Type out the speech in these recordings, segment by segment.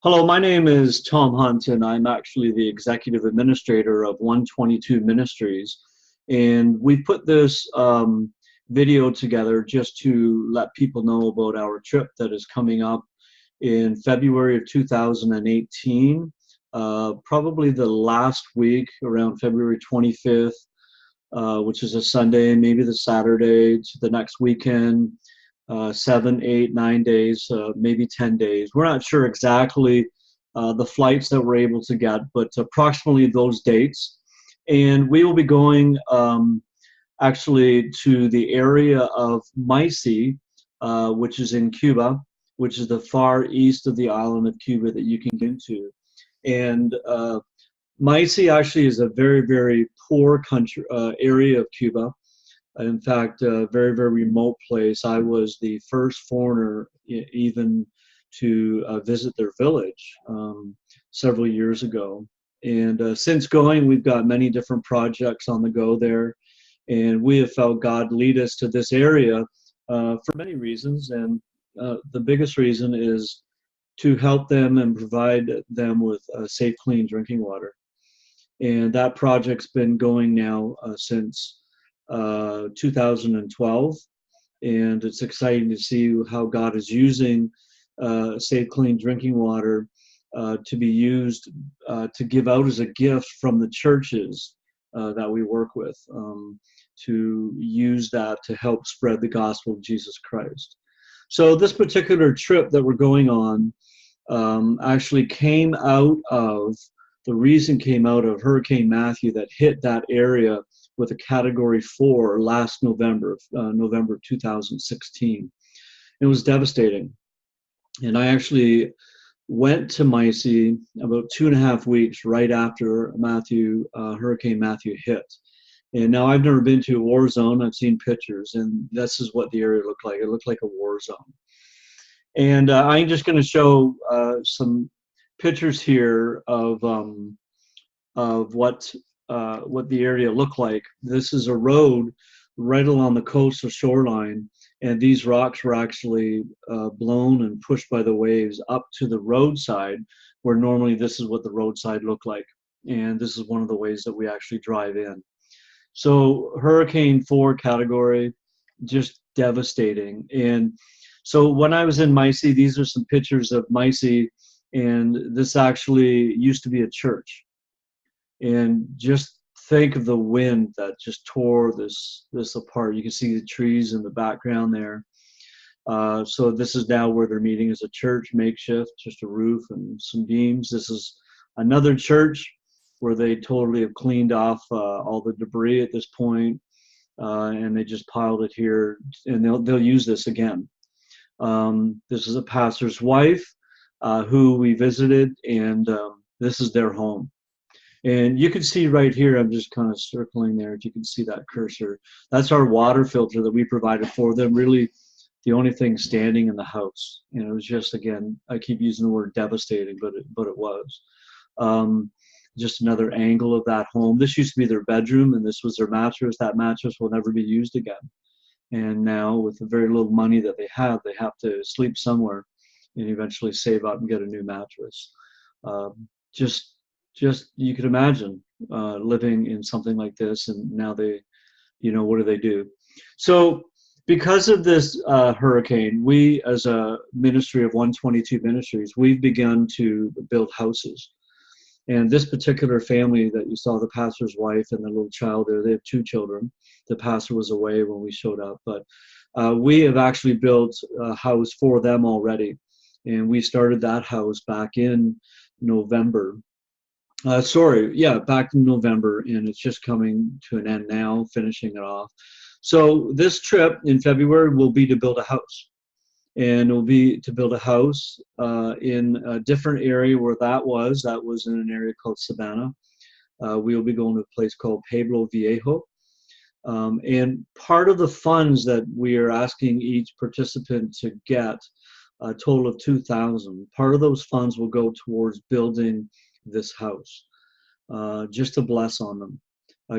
Hello, my name is Tom Hunt, and I'm actually the executive administrator of 122 Ministries. And we put this video together just to let people know about our trip that is coming up in February of 2018, probably the last week around February 25th, which is a Sunday, maybe the Saturday to the next weekend. 7, 8, 9 days, maybe 10 days. We're not sure exactly the flights that we're able to get, but approximately those dates. And we will be going actually to the area of Maisi, which is in Cuba, which is the far east of the island of Cuba that you can get into. And Maisi actually is a very, very poor country area of Cuba. In fact, a very, very remote place. I was the first foreigner even to visit their village several years ago. And since going, we've got many different projects on the go there. And we have felt God lead us to this area for many reasons. And the biggest reason is to help them and provide them with safe, clean drinking water. And that project's been going now since 2012, and it's exciting to see how God is using safe, clean drinking water to be used to give out as a gift from the churches that we work with, to use that to help spread the gospel of Jesus Christ. So this particular trip that we're going on actually came out of, the reason came out of Hurricane Matthew that hit that area with a Category 4 last November, November 2016. It was devastating. And I actually went to Maisi about 2.5 weeks right after Hurricane Matthew hit. And now I've never been to a war zone. I've seen pictures, and this is what the area looked like. It looked like a war zone. And I'm just going to show some pictures here of what the area looked like. This is a road right along the coastal shoreline, and these rocks were actually blown and pushed by the waves up to the roadside, where normally this is what the roadside looked like. And this is one of the ways that we actually drive in. So Hurricane 4 category, just devastating. And so when I was in Maisi, these are some pictures of Maisi, and this actually used to be a church. And just think of the wind that just tore this apart. You can see the trees in the background there. So this is now where they're meeting as a church, makeshift, just a roof and some beams. This is another church where they totally have cleaned off all the debris at this point, and they just piled it here, and they'll use this again. This is a pastor's wife who we visited, and this is their home. And you can see right here, I'm just kind of circling there, if you can see that cursor. That's our water filter that we provided for them, really the only thing standing in the house. And it was just, again, I keep using the word devastating, but it was. Just another angle of that home. This used to be their bedroom, and this was their mattress. That mattress will never be used again. And now, with the very little money that they have to sleep somewhere and eventually save up and get a new mattress. Just you could imagine living in something like this, and now they, what do they do? So because of this hurricane, we as a ministry of 122 Ministries, we've begun to build houses. And this particular family that you saw, the pastor's wife and the little child there, they have 2 children. The pastor was away when we showed up, but we have actually built a house for them already. And we started that house back in November. Back in November, and it's just coming to an end now, finishing it off. So this trip in February will be to build a house. And it will be to build a house in a different area where that was in an area called Savannah. We will be going to a place called Pueblo Viejo. And part of the funds that we are asking each participant to get, a total of $2,000, part of those funds will go towards building this house, just to bless on them.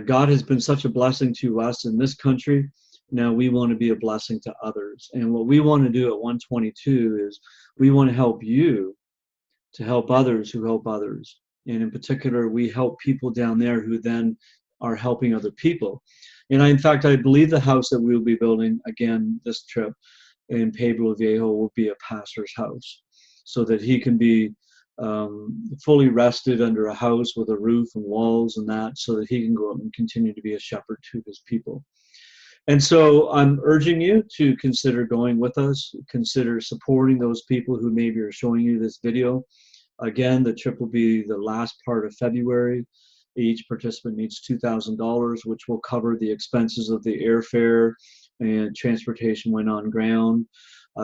God has been such a blessing to us in this country. Now we want to be a blessing to others. And what we want to do at 122 is we want to help you to help others who help others. And in particular, we help people down there who then are helping other people. And in fact, I believe the house that we will be building again this trip in Pueblo Viejo will be a pastor's house, so that he can be fully rested under a house with a roof and walls and that, so that he can go out and continue to be a shepherd to his people. And so I'm urging you to consider going with us, consider supporting those people who maybe are showing you this video. Again, the trip will be the last part of February. Each participant needs $2,000, which will cover the expenses of the airfare and transportation when on ground,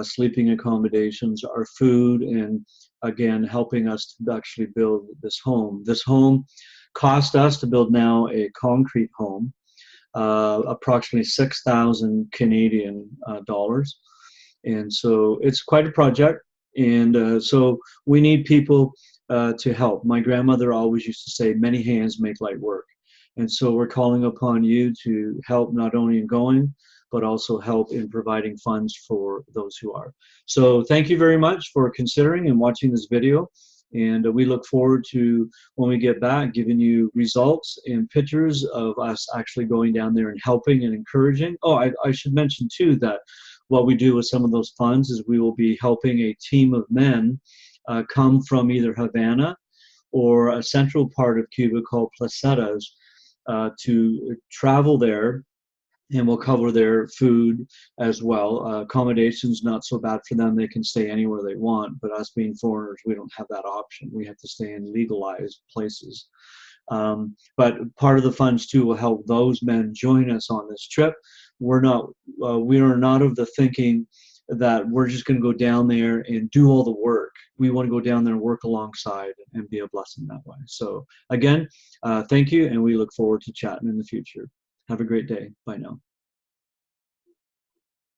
sleeping accommodations, our food, and again, helping us to actually build this home. This home cost us to build now a concrete home, approximately 6,000 Canadian dollars. And so it's quite a project. And so we need people to help. My grandmother always used to say, many hands make light work. And so we're calling upon you to help not only in going, but also help in providing funds for those who are. So thank you very much for considering and watching this video. And we look forward to, when we get back, giving you results and pictures of us actually going down there and helping and encouraging. Oh, I should mention too that what we do with some of those funds is we will be helping a team of men come from either Havana or a central part of Cuba called Placetas to travel there, and we'll cover their food as well. Accommodation's not so bad for them. They can stay anywhere they want, but us being foreigners, we don't have that option. We have to stay in legalized places. But part of the funds too will help those men join us on this trip. We are not of the thinking that we're just going to go down there and do all the work. We want to go down there and work alongside and be a blessing that way. So again, thank you, and we look forward to chatting in the future. Have a great day. Bye now.